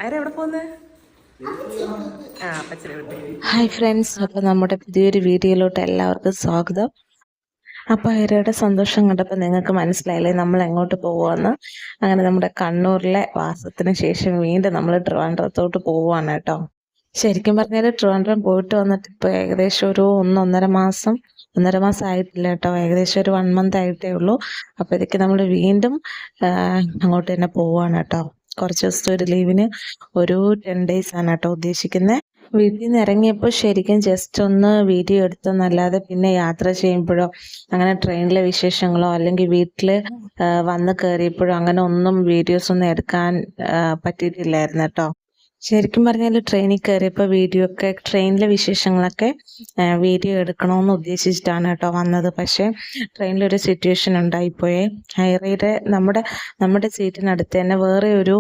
ആരെവിടെ പോകുന്നത്? ആ അപ്പച്ചനെ വിട്ട്. ഹായ് ഫ്രണ്ട്സ്, അപ്പോൾ നമ്മുടെ പുതിയൊരു വീഡിയോയിലോട്ട് എല്ലാവർക്കും സ്വാഗതം. അപ്പോൾ ഐരയുടെ സന്തോഷം കണ്ടപ്പോൾ നിങ്ങൾക്ക് മനസ്സിലായില്ലേ നമ്മൾ എങ്ങോട്ട് പോവുകയെന്ന്. അങ്ങനെ നമ്മുടെ കണ്ണൂരിലെ വാസത്തിന് ശേഷം വീണ്ടും നമ്മൾ ട്രിവാൻഡ്രത്തോട്ട് പോവുകയാണ് കേട്ടോ. ശരിക്കും പറഞ്ഞാൽ ട്രിവാൻഡ്രം പോയിട്ട് വന്നിട്ട് ഇപ്പോൾ ഏകദേശം ഒരു ഒന്നര മാസം ആയിട്ടില്ല കേട്ടോ. ഏകദേശം ഒരു 1 month ആയിട്ടേ ഉള്ളൂ. അപ്പോഴത്തേക്ക് നമ്മൾ വീണ്ടും അങ്ങോട്ട് തന്നെ പോവുകയാണ് കേട്ടോ. കുറച്ച് ദിവസത്തെ ഒരു ലീവിന് ഒരു 10 days ആണ് കേട്ടോ ഉദ്ദേശിക്കുന്നത്. വീട്ടിൽ നിന്ന് ഇറങ്ങിയപ്പോൾ ശരിക്കും ജസ്റ്റ് ഒന്ന് വീഡിയോ എടുത്തെന്നല്ലാതെ പിന്നെ യാത്ര ചെയ്യുമ്പോഴോ അങ്ങനെ ട്രെയിനിലെ വിശേഷങ്ങളോ അല്ലെങ്കിൽ വീട്ടിൽ വന്ന് കയറിയപ്പോഴോ അങ്ങനെ ഒന്നും വീഡിയോസ് ഒന്നും എടുക്കാൻ പറ്റിയിട്ടില്ലായിരുന്നു കേട്ടോ. ശരിക്കും പറഞ്ഞാൽ ട്രെയിനിൽ കയറിയപ്പോൾ ട്രെയിനിലെ വിശേഷങ്ങളൊക്കെ വീഡിയോ എടുക്കണമെന്ന് ഉദ്ദേശിച്ചിട്ടാണ് കേട്ടോ വന്നത്. പക്ഷേ ട്രെയിനിലൊരു സിറ്റുവേഷൻ ഉണ്ടായിപ്പോയേ. ഹൈറയുടെ നമ്മുടെ സീറ്റിനടുത്ത് തന്നെ വേറെ ഒരു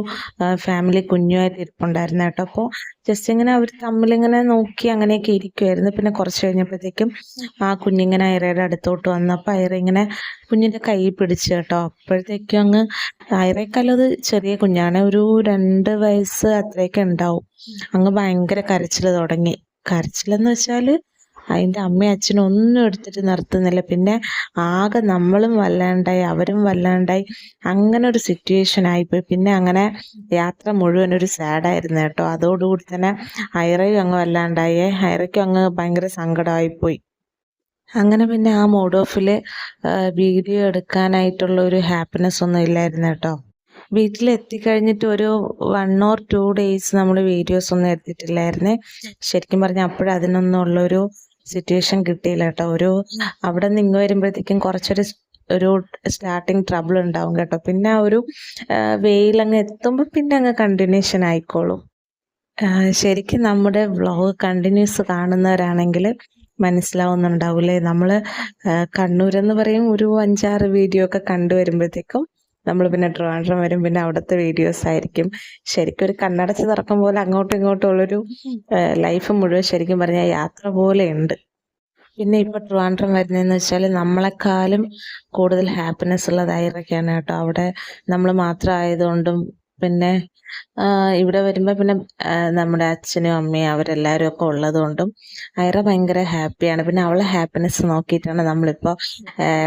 ഫാമിലി കുഞ്ഞുമായിട്ട് ഇരിപ്പുണ്ടായിരുന്നു കേട്ടോ. അപ്പോൾ ജസ്റ്റ് ഇങ്ങനെ അവർ തമ്മിലിങ്ങനെ നോക്കി അങ്ങനെയൊക്കെ ഇരിക്കുമായിരുന്നു. പിന്നെ കുറച്ച് കഴിഞ്ഞപ്പോഴത്തേക്കും ആ കുഞ്ഞിങ്ങനെ ഐറയുടെ അടുത്തോട്ട് വന്നപ്പോൾ ഐറ ഇങ്ങനെ കുഞ്ഞിൻ്റെ കൈ പിടിച്ചു കേട്ടോ. അപ്പോഴത്തേക്കും അങ്ങ് ഐറേക്കാലത് ചെറിയ കുഞ്ഞാണ്, ഒരു 2 വയസ്സ് അത്രയൊക്കെ ഉണ്ടാവും. അങ്ങ് ഭയങ്കര കരച്ചിൽ തുടങ്ങി. കരച്ചിലെന്ന് വെച്ചാൽ അതിൻ്റെ അമ്മയും അച്ഛനും ഒന്നും എടുത്തിട്ട് നിർത്തുന്നില്ല. പിന്നെ ആകെ നമ്മളും വല്ലാണ്ടായി അവരും വല്ലാണ്ടായി, അങ്ങനെ ഒരു സിറ്റുവേഷൻ ആയിപ്പോയി. പിന്നെ അങ്ങനെ യാത്ര മുഴുവൻ ഒരു സാഡായിരുന്നു കേട്ടോ. അതോടുകൂടി തന്നെ ഐറയും അങ്ങ് വല്ലാണ്ടായി. ഐറയ്ക്കും അങ്ങ് ഭയങ്കര സങ്കടമായിപ്പോയി. അങ്ങനെ പിന്നെ ആ മൂഡ് ഓഫിൽ വീഡിയോ എടുക്കാനായിട്ടുള്ള ഒരു ഹാപ്പിനെസ് ഒന്നും ഇല്ലായിരുന്നു കേട്ടോ. വീട്ടിലെത്തിക്കഴിഞ്ഞിട്ട് ഒരു 1 or 2 days നമ്മൾ വീഡിയോസ് ഒന്നും എടുത്തിട്ടില്ലായിരുന്നേ. ശരിക്കും പറഞ്ഞാൽ അപ്പോഴതിനൊന്നും ഉള്ളൊരു സിറ്റുവേഷൻ കിട്ടിയില്ല കേട്ടോ. അവിടെ നിന്ന് ഇങ്ങ് വരുമ്പോഴത്തേക്കും ഒരു സ്റ്റാർട്ടിങ് ട്രബിൾ ഉണ്ടാവും കേട്ടോ. പിന്നെ ആ ഒരു വെയിലങ്ങ് എത്തുമ്പോൾ പിന്നെ അങ്ങ് കണ്ടിന്യൂഷൻ ആയിക്കോളും. ശരിക്കും നമ്മുടെ വ്ളോഗ് കണ്ടിന്യൂസ് കാണുന്നവരാണെങ്കിൽ മനസ്സിലാവുന്നുണ്ടാവൂലേ. നമ്മൾ കണ്ണൂരെന്ന് പറയും ഒരു 5-6 വീഡിയോ ഒക്കെ കണ്ടുവരുമ്പോഴത്തേക്കും നമ്മൾ പിന്നെ ട്രിവാൻഡ്രം വരും. പിന്നെ അവിടുത്തെ വീഡിയോസ് ആയിരിക്കും. ശരിക്കും ഒരു കണ്ണടച്ച് തുറക്കും പോലെ അങ്ങോട്ടും ഇങ്ങോട്ടും ഉള്ളൊരു ലൈഫ് മുഴുവൻ ശരിക്കും പറഞ്ഞാൽ യാത്ര പോലെ ഉണ്ട്. പിന്നെ ഇപ്പോൾ ട്രിവാൻഡ്രം വരുന്നതെന്ന് വെച്ചാൽ നമ്മളെക്കാളും കൂടുതൽ ഹാപ്പിനെസ് ഉള്ളത് ഐറയ്ക്കാണ് കേട്ടോ. അവിടെ നമ്മൾ മാത്രം ആയതുകൊണ്ടും പിന്നെ ഇവിടെ വരുമ്പോൾ പിന്നെ നമ്മുടെ അച്ഛനും അമ്മയും അവരെല്ലാവരും ഒക്കെ ഉള്ളതുകൊണ്ടും ഐറ ഭയങ്കര ഹാപ്പിയാണ്. പിന്നെ അവളെ ഹാപ്പിനെസ് നോക്കിയിട്ടാണ് നമ്മളിപ്പോൾ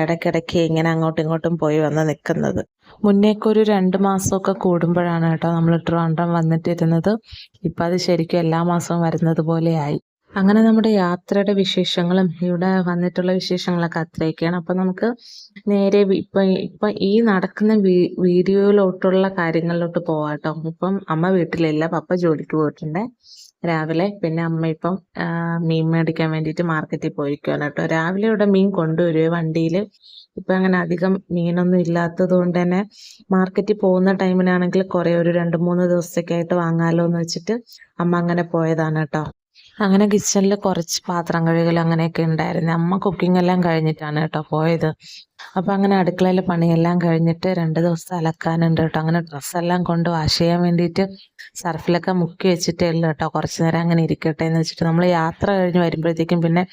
ഇടയ്ക്കിടയ്ക്ക് ഇങ്ങനെ അങ്ങോട്ടും ഇങ്ങോട്ടും പോയി വന്ന് നിൽക്കുന്നത്. മുന്നേക്ക് ഒരു 2 മാസമൊക്കെ കൂടുമ്പോഴാണ് കേട്ടോ നമ്മൾ ട്രിവാൻഡ്രം വന്നിട്ടിരുന്നത്. ഇപ്പം അത് ശരിക്കും എല്ലാ മാസവും വരുന്നത് പോലെയായി. അങ്ങനെ നമ്മുടെ യാത്രയുടെ വിശേഷങ്ങളും ഇവിടെ വന്നിട്ടുള്ള വിശേഷങ്ങളൊക്കെ അത്രയൊക്കെയാണ്. അപ്പം നമുക്ക് നേരെ ഇപ്പം ഈ നടക്കുന്ന വീഡിയോയിലോട്ടുള്ള കാര്യങ്ങളിലോട്ട് പോവാം കേട്ടോ. ഇപ്പം അമ്മ വീട്ടിലില്ല, പപ്പ ജോലിക്ക് പോയിട്ടുണ്ട് രാവിലെ. പിന്നെ അമ്മ ഇപ്പം മീൻ മേടിക്കാൻ വേണ്ടിയിട്ട് മാർക്കറ്റിൽ പോയിരിക്കുകയാണ് കേട്ടോ. രാവിലെ ഇവിടെ മീൻ കൊണ്ടുവരുവേ വണ്ടിയിൽ. ഇപ്പം അങ്ങനെ അധികം മീനൊന്നും ഇല്ലാത്തത് കൊണ്ട് തന്നെ മാർക്കറ്റിൽ പോകുന്ന ടൈമിനാണെങ്കിൽ കുറേ ഒരു 2-3 ദിവസത്തേക്ക് ആയിട്ട് വാങ്ങാമല്ലോ എന്ന് വെച്ചിട്ട് അമ്മ അങ്ങനെ പോയതാണ് കേട്ടോ. അങ്ങനെ കിച്ചണിൽ കുറച്ച് പാത്രം കഴുകൽ അങ്ങനെയൊക്കെ ഉണ്ടായിരുന്നു. അമ്മ കുക്കിംഗ് എല്ലാം കഴിഞ്ഞിട്ടാണ് കേട്ടോ പോയത്. അപ്പം അങ്ങനെ അടുക്കളയിലെ പണിയെല്ലാം കഴിഞ്ഞിട്ട് 2 ദിവസം അലക്കാനുണ്ട് കേട്ടോ. അങ്ങനെ ഡ്രസ്സെല്ലാം കൊണ്ട് വാഷ് ചെയ്യാൻ വേണ്ടിയിട്ട് സർഫിലൊക്കെ മുക്കി വെച്ചിട്ടേ ഉള്ളൂ കേട്ടോ. കുറച്ച് നേരം അങ്ങനെ ഇരിക്കട്ടെ എന്ന് വെച്ചിട്ട് നമ്മൾ യാത്ര കഴിഞ്ഞ് വരുമ്പോഴത്തേക്കും പിന്നെ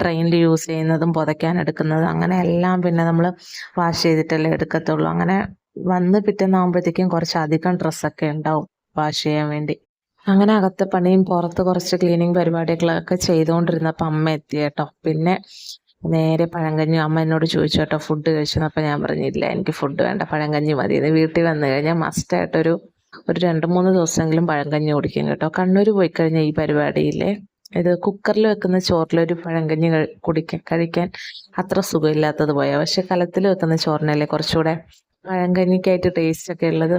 ട്രെയിനിൽ യൂസ് ചെയ്യുന്നതും പുതയ്ക്കാൻ എടുക്കുന്നതും അങ്ങനെ എല്ലാം പിന്നെ നമ്മൾ വാഷ് ചെയ്തിട്ടല്ലേ എടുക്കത്തുള്ളൂ. അങ്ങനെ വന്ന് പിറ്റേന്നാകുമ്പോഴത്തേക്കും കുറച്ചധികം ഡ്രസ്സൊക്കെ ഉണ്ടാവും വാഷ് ചെയ്യാൻ വേണ്ടി. അങ്ങനെ അകത്തെ പണിയും പുറത്ത് കുറച്ച് ക്ലീനിങ് പരിപാടികളൊക്കെ ചെയ്തുകൊണ്ടിരുന്നപ്പോൾ അമ്മ എത്തി കേട്ടോ. പിന്നെ നേരെ പഴങ്കഞ്ഞി അമ്മ എന്നോട് ചോദിച്ചു കേട്ടോ ഫുഡ് കഴിച്ചെന്നപ്പോൾ ഞാൻ പറഞ്ഞില്ല, എനിക്ക് ഫുഡ് വേണ്ട, പഴങ്കഞ്ഞി മതി. വീട്ടിൽ വന്നു കഴിഞ്ഞാൽ മസ്റ്റായിട്ടൊരു 2-3 ദിവസമെങ്കിലും പഴങ്കഞ്ഞി കുടിക്കും കേട്ടോ. കണ്ണൂർ പോയി കഴിഞ്ഞാൽ ഈ പരിപാടിയില്ലേ, ഇത് കുക്കറിൽ വെക്കുന്ന ചോറിലൊരു പഴങ്കഞ്ഞി കഴിക്കാൻ അത്ര സുഖമില്ലാത്തത് പോയാൽ, പക്ഷെ കലത്തിൽ വെക്കുന്ന ചോറിനല്ലേ കുറച്ചുകൂടെ പഴങ്കഞ്ഞിക്കായിട്ട് ടേസ്റ്റ് ഒക്കെ ഉള്ളത്.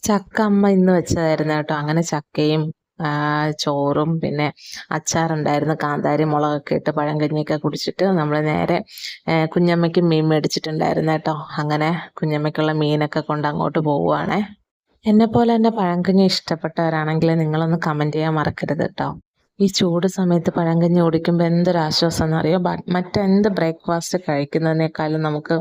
ചക്ക അമ്മ ഇന്ന് വെച്ചതായിരുന്നു കേട്ടോ. അങ്ങനെ ചക്കയും ചോറും പിന്നെ അച്ചാറുണ്ടായിരുന്നു, കാന്താരി മുളകൊക്കെ ഇട്ട് പഴങ്കഞ്ഞിയൊക്കെ കുടിച്ചിട്ട് നമ്മൾ നേരെ കുഞ്ഞമ്മയ്ക്ക് മീൻ മേടിച്ചിട്ടുണ്ടായിരുന്നു കേട്ടോ. അങ്ങനെ കുഞ്ഞമ്മയ്ക്കുള്ള മീനൊക്കെ കൊണ്ട് അങ്ങോട്ട് പോവുകയാണേ. എന്നെപ്പോലെ തന്നെ പഴങ്കഞ്ഞി ഇഷ്ടപ്പെട്ടവരാണെങ്കിൽ നിങ്ങളൊന്ന് കമൻറ്റ് ചെയ്യാൻ മറക്കരുത് കേട്ടോ. ഈ ചൂട് സമയത്ത് പഴങ്കഞ്ഞി കുടിക്കുമ്പോൾ എന്തൊരാശ്വാസം എന്നറിയോ. മറ്റെന്ത് ബ്രേക്ക്ഫാസ്റ്റ് കഴിക്കുന്നതിനേക്കാളും നമുക്ക്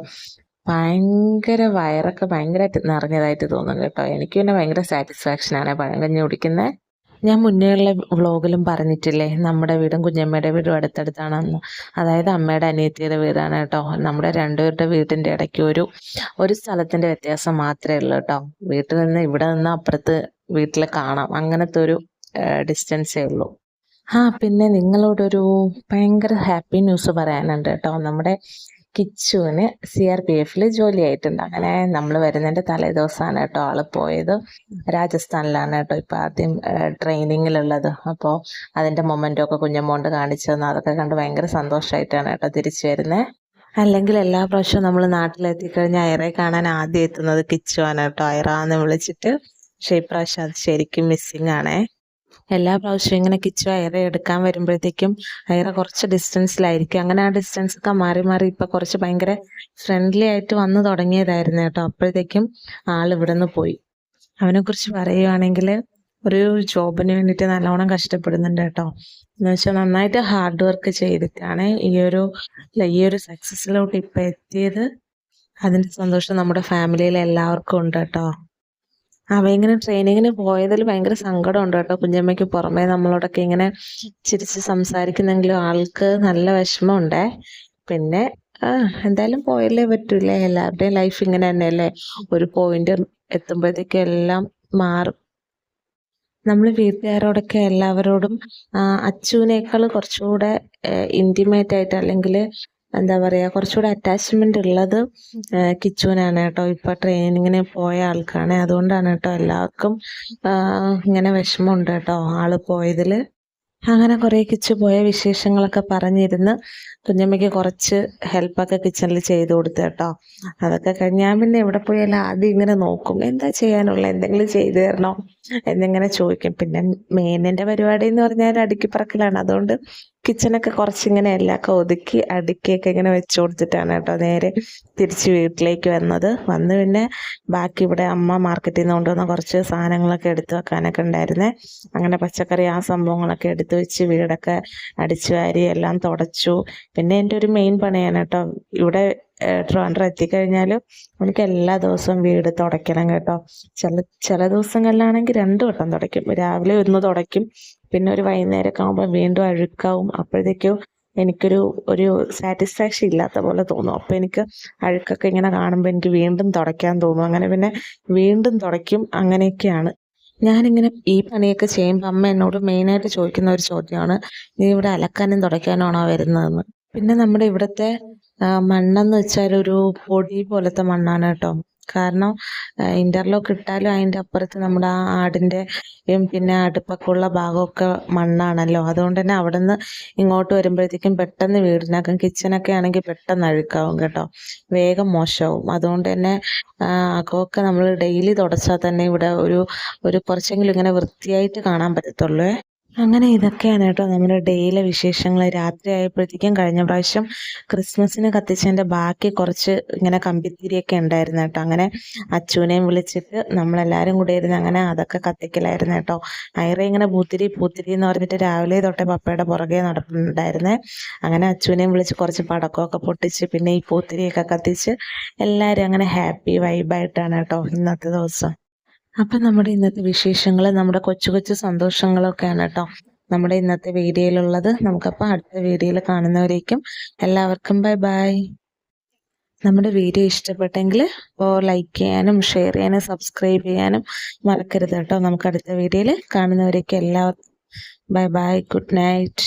വയറൊക്കെ ഭയങ്കരമായിട്ട് നിറഞ്ഞതായിട്ട് തോന്നും കേട്ടോ. എനിക്ക് പിന്നെ ഭയങ്കര സാറ്റിസ്ഫാക്ഷനാണ് പഴങ്കഞ്ഞി കുടിക്കുന്നത്. ഞാൻ മുന്നേയുള്ള വ്ളോഗിലും പറഞ്ഞിട്ടില്ലേ, നമ്മുടെ വീടും കുഞ്ഞമ്മയുടെ വീടും അടുത്തടുത്താണെന്ന്. അതായത് അമ്മയുടെ അനിയത്തിയുടെ വീടാണ് കേട്ടോ. നമ്മുടെ രണ്ടുപേരുടെ വീട്ടിൻ്റെ ഇടയ്ക്ക് ഒരു സ്ഥലത്തിൻ്റെ വ്യത്യാസം മാത്രമേ ഉള്ളൂ കേട്ടോ. വീട്ടിൽ നിന്ന് ഇവിടെ നിന്ന് അപ്പുറത്ത് വീട്ടിൽ കാണാം. അങ്ങനത്തെ ഒരു ഡിസ്റ്റൻസേ ഉള്ളൂ. പിന്നെ നിങ്ങളോടൊരു ഭയങ്കര ഹാപ്പി ന്യൂസ് പറയാനുണ്ട് കേട്ടോ. നമ്മുടെ കിച്ചുവിന് CRPF ജോലിയായിട്ടുണ്ട്. അങ്ങനെ നമ്മൾ വരുന്നതിൻ്റെ തലേദിവസമാണ് കേട്ടോ ആള് പോയത്. രാജസ്ഥാനിലാണ് കേട്ടോ ഇപ്പം ആദ്യം ട്രെയിനിങ്ങിലുള്ളത്. അപ്പോൾ അതിൻ്റെ മൊമെൻ്റൊക്കെ കുഞ്ഞമ്മോണ്ട് കാണിച്ചു തന്നു. അതൊക്കെ കണ്ട് ഭയങ്കര സന്തോഷമായിട്ടാണ് കേട്ടോ തിരിച്ചു വരുന്നത്. അല്ലെങ്കിൽ എല്ലാ പ്രാവശ്യവും നമ്മൾ നാട്ടിലെത്തിക്കഴിഞ്ഞാൽ ഐറയെ കാണാൻ ആദ്യം എത്തുന്നത് കിച്ചുവാണ് കേട്ടോ. ഐറ എന്ന് വിളിച്ചിട്ട്. പക്ഷേ ഇപ്രാവശ്യം അത് ശരിക്കും മിസ്സിങ് ആണേ. എല്ലാ പ്രാവശ്യവും ഇങ്ങനെ കിച്ചു ഐറ എടുക്കാൻ വരുമ്പോഴത്തേക്കും ഐറ കുറച്ച് ഡിസ്റ്റൻസിലായിരിക്കും. അങ്ങനെ ആ ഡിസ്റ്റൻസ് ഒക്കെ മാറി മാറി ഇപ്പം കുറച്ച് ഭയങ്കര ഫ്രണ്ട്ലി ആയിട്ട് വന്നു തുടങ്ങിയതായിരുന്നു കേട്ടോ. അപ്പോഴത്തേക്കും ഇവിടെ നിന്ന് പോയി. അവനെക്കുറിച്ച് പറയുവാണെങ്കിൽ ഒരു ജോബിന് വേണ്ടിയിട്ട് നല്ലോണം കഷ്ടപ്പെടുന്നുണ്ട് കേട്ടോ. എന്ന് വെച്ചാൽ നന്നായിട്ട് ഹാർഡ് വർക്ക് ചെയ്തിട്ടാണ് ഈ ഒരു സക്സസ്സിലോട്ട് ഇപ്പം എത്തിയത്. അതിൻ്റെ സന്തോഷം നമ്മുടെ ഫാമിലിയിൽ എല്ലാവർക്കും ഉണ്ട് കേട്ടോ. ഇങ്ങനെ ട്രെയിനിങ്ങിന് പോയതിൽ ഭയങ്കര സങ്കടമുണ്ട് കേട്ടോ. കുഞ്ഞമ്മയ്ക്ക് പുറമേ നമ്മളോടൊക്കെ ഇങ്ങനെ ചിരിച്ച് സംസാരിക്കുന്നെങ്കിലും ആൾക്ക് നല്ല വിഷമമുണ്ടേ. പിന്നെ എന്തായാലും പോയല്ലേ പറ്റൂലേ. എല്ലാവരുടെയും ലൈഫ് ഇങ്ങനെ തന്നെയല്ലേ. ഒരു പോയിന്റ് എത്തുമ്പോഴത്തേക്കും എല്ലാം മാറും. നമ്മൾ വീട്ടുകാരോടൊക്കെ എല്ലാവരോടും അച്ചുവിനേക്കാൾ കുറച്ചുകൂടെ ഇൻറ്റിമേറ്റ് ആയിട്ട്, അല്ലെങ്കിൽ എന്താ പറയുക, കുറച്ചുകൂടെ അറ്റാച്ച്മെന്റ് ഉള്ളത് കിച്ചുവിനാണ് കേട്ടോ. ഇപ്പൊ ട്രെയിനിങ്ങിന് പോയ ആൾക്കാണ്. അതുകൊണ്ടാണ് കേട്ടോ എല്ലാവർക്കും ഇങ്ങനെ വിഷമമുണ്ട് കേട്ടോ ആള് പോയതിൽ. അങ്ങനെ കുറേ കിച്ചു പോയ വിശേഷങ്ങളൊക്കെ പറഞ്ഞിരുന്ന് കുഞ്ഞമ്മയ്ക്ക് കുറച്ച് ഹെൽപ്പൊക്കെ കിച്ചണിൽ ചെയ്തു കൊടുത്തു കേട്ടോ. അതൊക്കെ കഴിഞ്ഞ് ഞാൻ പിന്നെ എവിടെ പോയാലും ആദ്യം ഇങ്ങനെ നോക്കും, എന്താ ചെയ്യാനുള്ള, എന്തെങ്കിലും ചെയ്തു തരണോ എന്നിങ്ങനെ ചോദിക്കും. പിന്നെ മെയിനിൻ്റെ പരിപാടി എന്ന് പറഞ്ഞാൽ അടുക്കി പറക്കലാണ്. അതുകൊണ്ട് കിച്ചണൊക്കെ കുറച്ചിങ്ങനെ എല്ലാമൊക്കെ ഒതുക്കി അടുക്കിയൊക്കെ ഇങ്ങനെ വെച്ചു കൊടുത്തിട്ടാണ് കേട്ടോ നേരെ തിരിച്ച് വീട്ടിലേക്ക് വന്ന് പിന്നെ ബാക്കി ഇവിടെ അമ്മ മാർക്കറ്റിൽ നിന്ന് കൊണ്ടുവന്ന കുറച്ച് സാധനങ്ങളൊക്കെ എടുത്തു വെക്കാനൊക്കെ ഉണ്ടായിരുന്നേ. അങ്ങനെ പച്ചക്കറി ആ സംഭവങ്ങളൊക്കെ എടുത്തു വെച്ച് വീടൊക്കെ അടിച്ചു വാരി എല്ലാം തുടച്ചു. പിന്നെ എൻ്റെ ഒരു മെയിൻ പണിയാണ് കേട്ടോ. ഇവിടെ ട്രിവാൻഡ്രം എത്തിക്കഴിഞ്ഞാൽ എനിക്ക് എല്ലാ ദിവസവും വീട് തുടയ്ക്കണം കേട്ടോ. ചില ദിവസങ്ങളിലാണെങ്കിൽ 2 വട്ടം തുടയ്ക്കും. രാവിലെ ഒന്ന് തുടയ്ക്കും, പിന്നെ ഒരു വൈകുന്നേരമൊക്കെ ആകുമ്പോൾ വീണ്ടും അഴുക്കാവും. അപ്പോഴത്തേക്കും ഒരു സാറ്റിസ്ഫാക്ഷൻ ഇല്ലാത്ത പോലെ തോന്നും. അപ്പോൾ എനിക്ക് അഴുക്കൊക്കെ ഇങ്ങനെ കാണുമ്പോൾ എനിക്ക് വീണ്ടും തുടയ്ക്കാൻ തോന്നും. അങ്ങനെ പിന്നെ വീണ്ടും തുടയ്ക്കും. അങ്ങനെയൊക്കെയാണ്. ഞാനിങ്ങനെ ഈ പണിയൊക്കെ ചെയ്യുമ്പോൾ അമ്മ എന്നോട് മെയിനായിട്ട് ചോദിക്കുന്ന ഒരു ചോദ്യമാണ്, നീ ഇവിടെ അലക്കാനും തുടയ്ക്കാനാണോ വരുന്നതെന്ന്. പിന്നെ നമ്മുടെ ഇവിടുത്തെ മണ്ണെന്ന് വെച്ചാൽ ഒരു പൊടി പോലത്തെ മണ്ണാണ് കേട്ടോ. കാരണം ഇന്റർലോക്ക് ഇട്ടാലും അതിൻ്റെ അപ്പുറത്ത് നമ്മുടെ ആ ആടിൻ്റെയും പിന്നെ അടുപ്പൊക്കെ ഉള്ള ഭാഗമൊക്കെ മണ്ണാണല്ലോ. അതുകൊണ്ട് തന്നെ അവിടെ നിന്ന് ഇങ്ങോട്ട് വരുമ്പോഴത്തേക്കും പെട്ടെന്ന് വീടിനകം കിച്ചണൊക്കെ ആണെങ്കിൽ പെട്ടെന്ന് അഴുക്കാവും കേട്ടോ, വേഗം മോശമാവും. അതുകൊണ്ട് തന്നെ അകമൊക്കെ നമ്മൾ ഡെയിലി തുടച്ചാൽ തന്നെ ഇവിടെ ഒരു കുറച്ചെങ്കിലും ഇങ്ങനെ വൃത്തിയായിട്ട് കാണാൻ പറ്റത്തുള്ളൂ. അങ്ങനെ ഇതൊക്കെയാണ് കേട്ടോ നമ്മുടെ ഡെയിലി വിശേഷങ്ങൾ. രാത്രി ആയപ്പോഴത്തേക്കും കഴിഞ്ഞ പ്രാവശ്യം ക്രിസ്മസിന് കത്തിച്ചതിൻ്റെ ബാക്കി കുറച്ച് ഇങ്ങനെ കമ്പിത്തിരിയൊക്കെ ഉണ്ടായിരുന്നു കേട്ടോ. അങ്ങനെ അച്ചുവിനെയും വിളിച്ചിട്ട് നമ്മളെല്ലാവരും കൂടെ ഇരുന്ന് അങ്ങനെ അതൊക്കെ കത്തിക്കലായിരുന്നു കേട്ടോ. ഐറ ഇങ്ങനെ പൂത്തിരി എന്ന് പറഞ്ഞിട്ട് രാവിലെ തൊട്ടേ പപ്പയുടെ പുറകെ നടക്കുന്നുണ്ടായിരുന്നേ. അങ്ങനെ അച്ചുവിനെയും വിളിച്ച് കുറച്ച് പടക്കമൊക്കെ പൊട്ടിച്ച് പിന്നെ ഈ പൂത്തിരിയൊക്കെ കത്തിച്ച് എല്ലാവരും അങ്ങനെ ഹാപ്പി വൈബായിട്ടാണ് കേട്ടോ ഇന്നത്തെ ദിവസം. അപ്പം നമ്മുടെ ഇന്നത്തെ വിശേഷങ്ങൾ, നമ്മുടെ കൊച്ചു കൊച്ചു സന്തോഷങ്ങളൊക്കെയാണ് കേട്ടോ നമ്മുടെ ഇന്നത്തെ വീഡിയോയിലുള്ളത്. നമുക്കപ്പോൾ അടുത്ത വീഡിയോയിൽ കാണുന്നവരേക്കും എല്ലാവർക്കും ബൈ ബൈ. നമ്മുടെ വീഡിയോ ഇഷ്ടപ്പെട്ടെങ്കിൽ ലൈക്ക് ചെയ്യാനും ഷെയർ ചെയ്യാനും സബ്സ്ക്രൈബ് ചെയ്യാനും മറക്കരുത് കേട്ടോ. നമുക്ക് അടുത്ത വീഡിയോയിൽ കാണുന്നവരേക്കും എല്ലാവർക്കും ബൈ ബൈ, ഗുഡ് നൈറ്റ്.